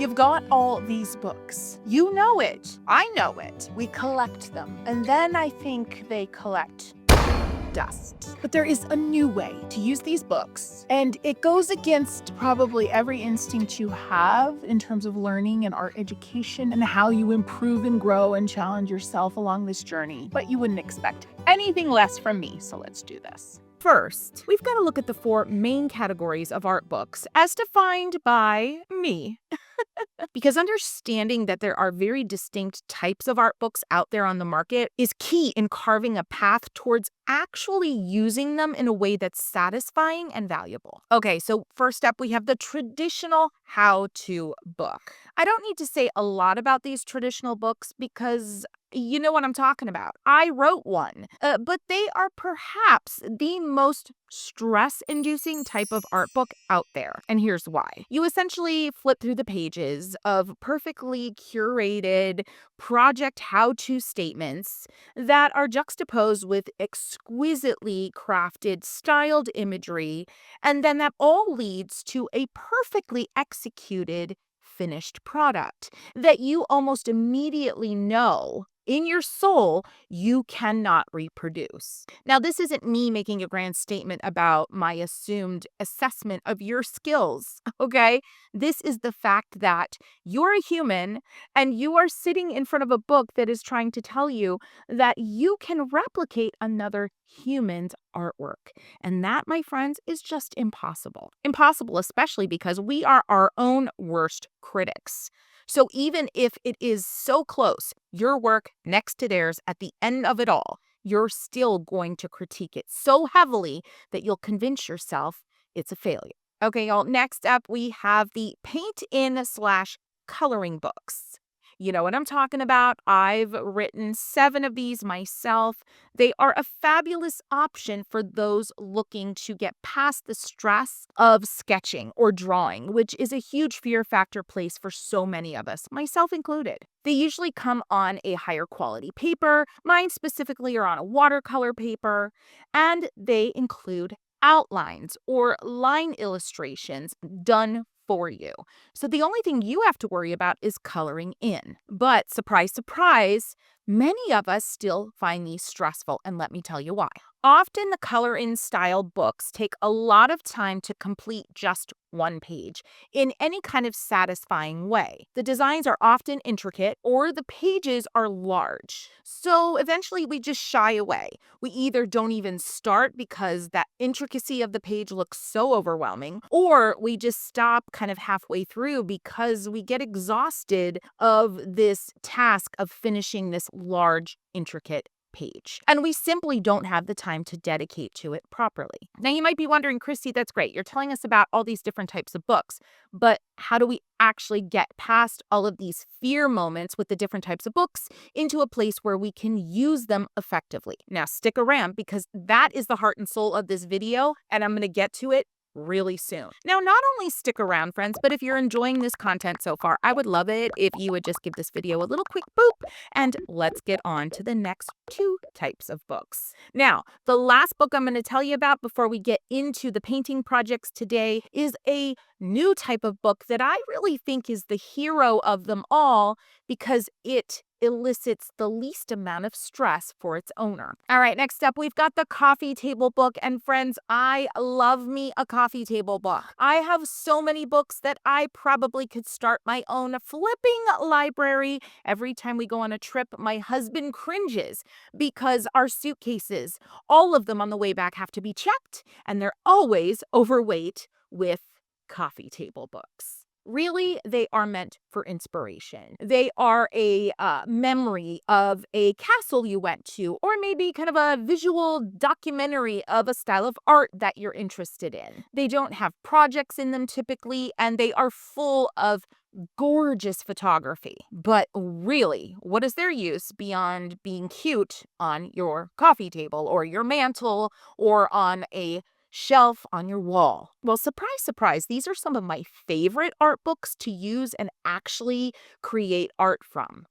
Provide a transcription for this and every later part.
You've got all these books. You know it. I know it. We collect them. And then I think they collect dust. But there is a new way to use these books, and it goes against probably every instinct you have in terms of learning and art education and how you improve and grow and challenge yourself along this journey. But you wouldn't expect anything less from me, so let's do this. First, we've got to look at the 4 main categories of art books as defined by me. Because understanding that there are very distinct types of art books out there on the market is key in carving a path towards actually using them in a way that's satisfying and valuable. Okay, so first up, we have the traditional how-to book. I don't need to say a lot about these traditional books because you know what I'm talking about. I wrote one, but they are perhaps the most stress-inducing type of art book out there. And here's why. You essentially flip through the pages of perfectly curated project how-to statements that are juxtaposed with exquisitely crafted, styled imagery, and then that all leads to a perfectly executed finished product that you almost immediately know in your soul you cannot reproduce. Now, this isn't me making a grand statement about my assumed assessment of your skills, okay? This is the fact that you're a human and you are sitting in front of a book that is trying to tell you that you can replicate another human's artwork. And that, my friends, is just impossible. Impossible, especially because we are our own worst critics. So even if it is so close, your work next to theirs at the end of it all, you're still going to critique it so heavily that you'll convince yourself it's a failure. Okay, y'all, next up we have the paint-in/coloring books. You know what I'm talking about. I've written 7 of these myself. They are a fabulous option for those looking to get past the stress of sketching or drawing, which is a huge fear factor place for so many of us, myself included. They usually come on a higher quality paper. Mine specifically are on a watercolor paper, and they include outlines or line illustrations done for you. So the only thing you have to worry about is coloring in. But surprise, surprise, many of us still find these stressful, and let me tell you why. Often the color in style books take a lot of time to complete just one page in any kind of satisfying way. The designs are often intricate or the pages are large. So eventually we just shy away. We either don't even start because that intricacy of the page looks so overwhelming, or we just stop kind of halfway through because we get exhausted of this task of finishing this large, intricate page. And we simply don't have the time to dedicate to it properly. Now, you might be wondering, Christy, that's great. You're telling us about all these different types of books, but how do we actually get past all of these fear moments with the different types of books into a place where we can use them effectively? Now, stick around because that is the heart and soul of this video, and I'm going to get to it really soon. Now, not only stick around, friends, but if you're enjoying this content so far, I would love it if you would just give this video a little quick boop, and let's get on to the next 2 types of books. Now, the last book I'm going to tell you about before we get into the painting projects today is a new type of book that I really think is the hero of them all because it elicits the least amount of stress for its owner. All right, next up, we've got the coffee table book. And friends, I love me a coffee table book. I have so many books that I probably could start my own flipping library. Every time we go on a trip, my husband cringes because our suitcases, all of them on the way back, have to be checked, and they're always overweight with coffee table books. Really, they are meant for inspiration. They are a memory of a castle you went to, or maybe kind of a visual documentary of a style of art that you're interested in. They don't have projects in them typically, and they are full of gorgeous photography. But really, what is their use beyond being cute on your coffee table or your mantle or on a shelf on your wall? Well, surprise, surprise, these are some of my favorite art books to use and actually create art from.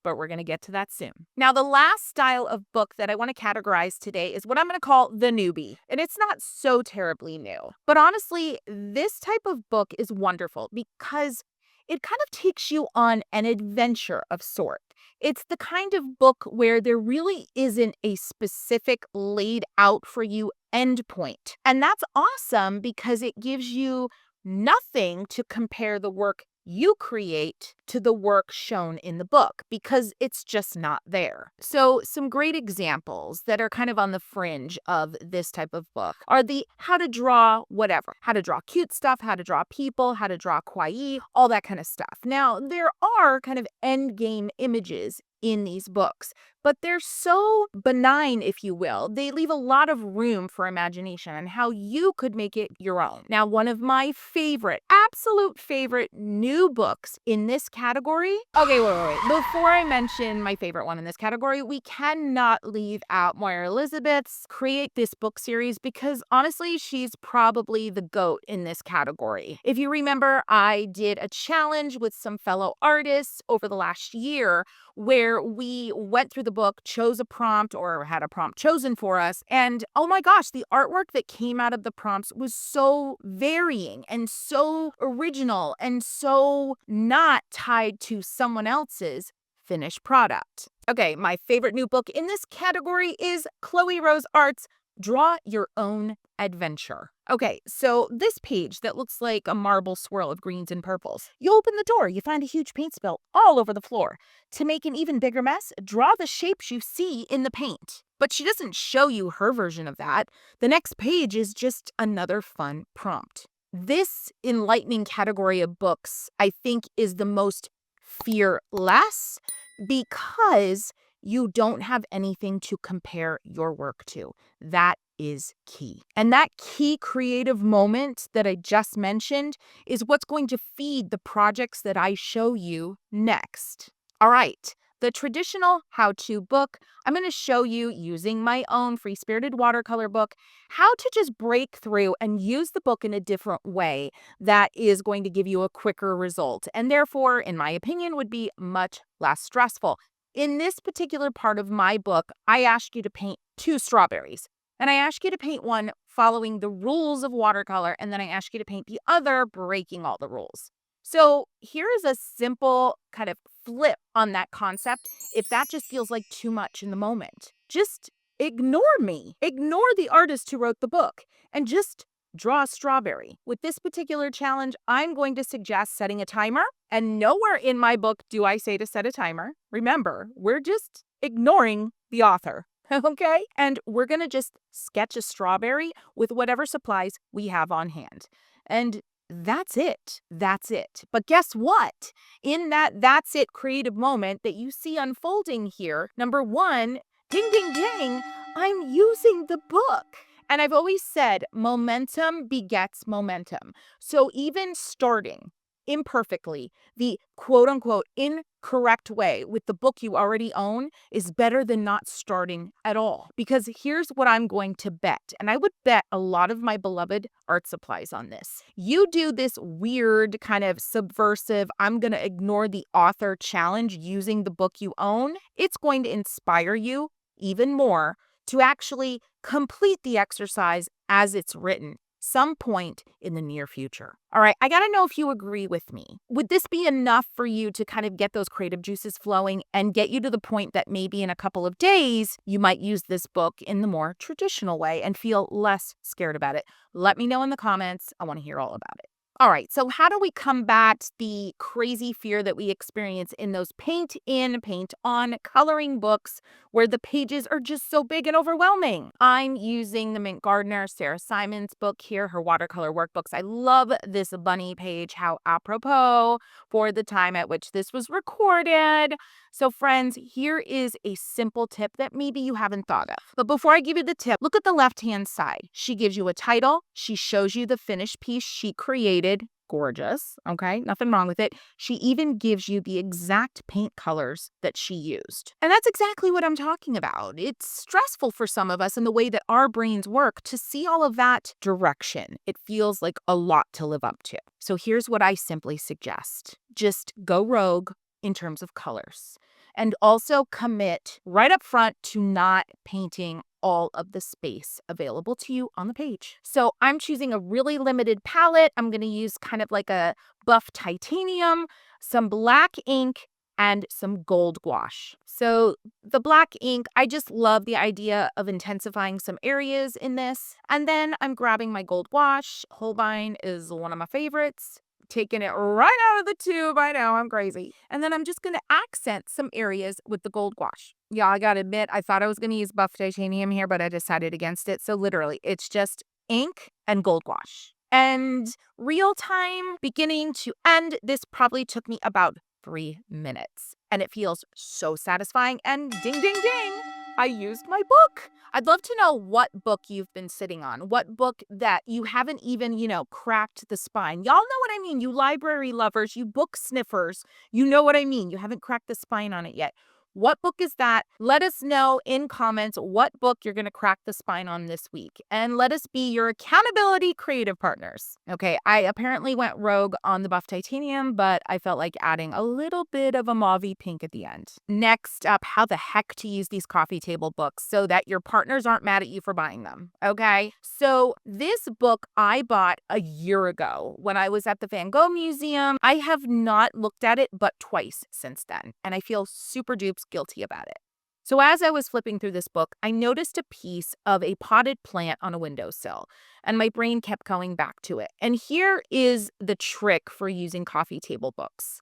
But we're going to get to that soon. Now, the last style of book that I want to categorize today is what I'm going to call the newbie. And it's not so terribly new. But honestly, this type of book is wonderful because it kind of takes you on an adventure of sort. It's the kind of book where there really isn't a specific laid out for you endpoint. And that's awesome because it gives you nothing to compare the work you create to the work shown in the book because it's just not there. So, some great examples that are kind of on the fringe of this type of book are the how to draw whatever, how to draw cute stuff, how to draw people, how to draw kawaii, all that kind of stuff. Now, there are kind of end game images in these books, but they're so benign, if you will. They leave a lot of room for imagination and how you could make it your own. Now, one of my favorite, absolute favorite new books in this category. Okay, wait. Before I mention my favorite one in this category, we cannot leave out Moira Elizabeth's Create This book series because honestly, she's probably the GOAT in this category. If you remember, I did a challenge with some fellow artists over the last year where we went through the book, chose a prompt or had a prompt chosen for us. And oh my gosh, the artwork that came out of the prompts was so varying and so original and so not tied to someone else's finished product. Okay, my favorite new book in this category is Chloe Rose Art's Draw Your Own Adventure. Okay, so this page that looks like a marble swirl of greens and purples. You open the door, you find a huge paint spill all over the floor. To make an even bigger mess, draw the shapes you see in the paint. But she doesn't show you her version of that. The next page is just another fun prompt. This enlightening category of books, I think, is the most fearless because you don't have anything to compare your work to. That is key. And that key creative moment that I just mentioned is what's going to feed the projects that I show you next. All right, the traditional how-to book, I'm going to show you using my own free-spirited watercolor book, how to just break through and use the book in a different way that is going to give you a quicker result and therefore, in my opinion, would be much less stressful. In this particular part of my book, I ask you to paint 2 strawberries. And I ask you to paint one following the rules of watercolor, and then I ask you to paint the other breaking all the rules. So here is a simple kind of flip on that concept if that just feels like too much in the moment. Just ignore me. Ignore the artist who wrote the book and just draw a strawberry. With this particular challenge, I'm going to suggest setting a timer. And nowhere in my book do I say to set a timer. Remember, we're just ignoring the author. Okay? And we're going to just sketch a strawberry with whatever supplies we have on hand. And that's it. That's it. But guess what? In that that's it creative moment that you see unfolding here, number 1, ding, ding, ding, I'm using the book. And I've always said momentum begets momentum. So even starting imperfectly, the quote unquote incorrect way with the book you already own is better than not starting at all. Because here's what I'm going to bet, and I would bet a lot of my beloved art supplies on this. You do this weird kind of subversive, I'm going to ignore the author challenge using the book you own. It's going to inspire you even more to actually complete the exercise as it's written some point in the near future. All right, I gotta know if you agree with me. Would this be enough for you to kind of get those creative juices flowing and get you to the point that maybe in a couple of days, you might use this book in the more traditional way and feel less scared about it? Let me know in the comments. I wanna hear all about it. All right, so how do we combat the crazy fear that we experience in those paint in, paint on coloring books where the pages are just so big and overwhelming? I'm using the Mint Gardener Sarah Simon's book here, her watercolor workbooks. I love this bunny page, how apropos for the time at which this was recorded. So friends, here is a simple tip that maybe you haven't thought of. But before I give you the tip, look at the left-hand side. She gives you a title. She shows you the finished piece she created. Gorgeous, okay? Nothing wrong with it. She even gives you the exact paint colors that she used. And that's exactly what I'm talking about. It's stressful for some of us in the way that our brains work to see all of that direction. It feels like a lot to live up to. So here's what I simply suggest. Just go rogue in terms of colors. And also commit right up front to not painting all of the space available to you on the page. So I'm choosing a really limited palette. I'm going to use kind of like a buff titanium, some black ink, and some gold gouache. So the black ink, I just love the idea of intensifying some areas in this. And then I'm grabbing my gold gouache. Holbein is one of my favorites. Taking it right out of the tube. I know, I'm crazy. And then I'm just going to accent some areas with the gold gouache. Yeah, I got to admit, I thought I was going to use buff titanium here, but I decided against it. So literally, it's just ink and gold gouache. And real time, beginning to end, this probably took me about 3 minutes. And it feels so satisfying. And ding, ding, ding, I used my book. I'd love to know what book you've been sitting on, what book that you haven't even, cracked the spine. Y'all know what I mean. You library lovers, you book sniffers, you know what I mean. You haven't cracked the spine on it yet. What book is that? Let us know in comments what book you're going to crack the spine on this week. And let us be your accountability creative partners. Okay, I apparently went rogue on the buff titanium, but I felt like adding a little bit of a mauve pink at the end. Next up, how the heck to use these coffee table books so that your partners aren't mad at you for buying them. Okay, so this book I bought a year ago when I was at the Van Gogh Museum. I have not looked at it but twice since then, and I feel super dupes guilty about it. So as I was flipping through this book, I noticed a piece of a potted plant on a windowsill, and my brain kept going back to it. And here is the trick for using coffee table books.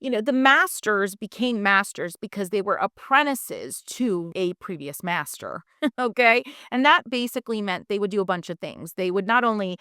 The masters became masters because they were apprentices to a previous master, okay? And that basically meant they would do a bunch of things. They would not only,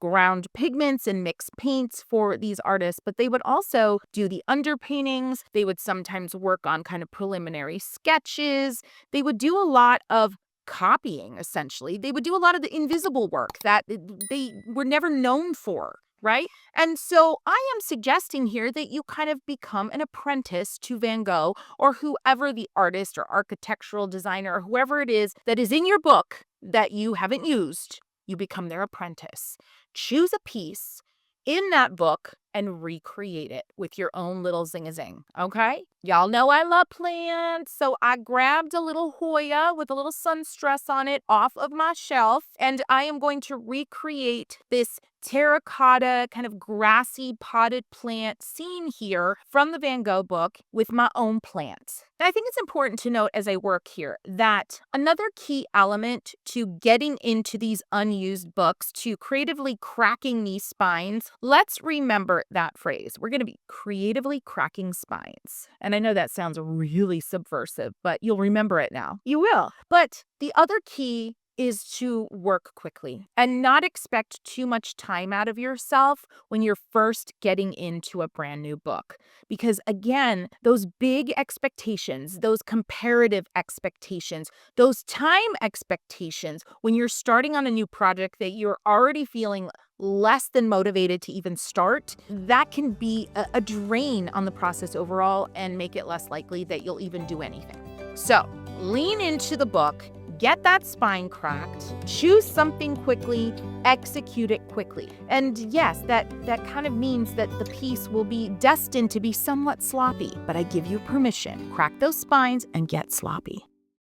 ground pigments and mix paints for these artists, but they would also do the underpaintings. They would sometimes work on kind of preliminary sketches. They would do a lot of copying, essentially. They would do a lot of the invisible work that they were never known for. Right? And so I am suggesting here that you kind of become an apprentice to Van Gogh or whoever the artist or architectural designer or whoever it is that is in your book that you haven't used. You become their apprentice. Choose a piece in that book and recreate it with your own little zing-a-zing, okay? Y'all know I love plants, so I grabbed a little Hoya with a little sunstress on it off of my shelf, and I am going to recreate this terracotta kind of grassy potted plant scene here from the Van Gogh book with my own plants. And I think it's important to note as I work here that another key element to getting into these unused books, to creatively cracking these spines, let's remember that phrase. We're going to be creatively cracking spines. And I know that sounds really subversive, but you'll remember it now. You will. But the other key is to work quickly and not expect too much time out of yourself when you're first getting into a brand new book. Because again, those big expectations, those comparative expectations, those time expectations, when you're starting on a new project that you're already feeling less than motivated to even start, that can be a drain on the process overall and make it less likely that you'll even do anything. So lean into the book. Get that spine cracked, choose something quickly, execute it quickly. And yes, that kind of means that the piece will be destined to be somewhat sloppy, but I give you permission. Crack those spines and get sloppy.